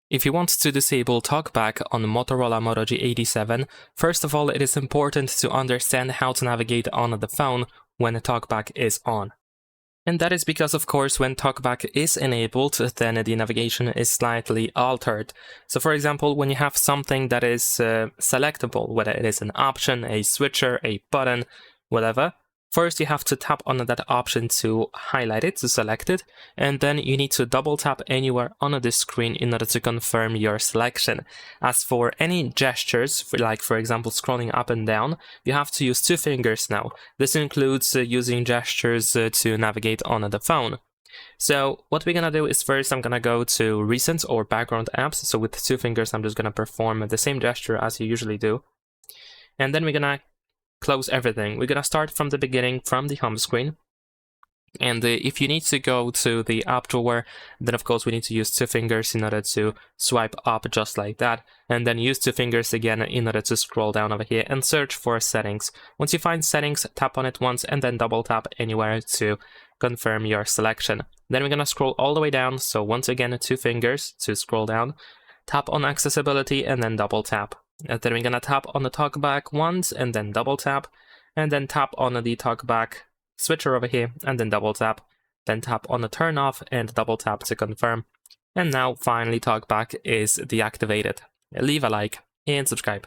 If you want to disable TalkBack on the Motorola Moto G87, first of all, it is important to understand how to navigate on the phone when TalkBack is on. And that is because, of course, when TalkBack is enabled, then the navigation is slightly altered. So, for example, when you have something that is selectable, whether it is an option, a switcher, a button, whatever, first you have to tap on that option to highlight it, to select it, and then you need to double tap anywhere on the screen in order to confirm your selection. As for any gestures, like for example scrolling up and down, you have to use 2 fingers now. This includes using gestures to navigate on the phone. So what we're gonna do is first I'm gonna go to recent or background apps. So with 2 fingers I'm just gonna perform the same gesture as you usually do. And then we're gonna close everything. We're gonna start from the beginning, from the home screen. And if you need to go to the app drawer, then of course we need to use 2 fingers in order to swipe up just like that, and then use 2 fingers again in order to scroll down over here and search for settings. Once you find settings, tap on it once and then double tap anywhere to confirm your selection. Then we're gonna scroll all the way down, so once again 2 fingers to scroll down, tap on accessibility and then double tap. And then we're gonna tap on the TalkBack once and then double tap, and then tap on the TalkBack switcher over here and then double tap, then tap on the turn off and double tap to confirm. And now finally TalkBack is deactivated. Leave a like and subscribe.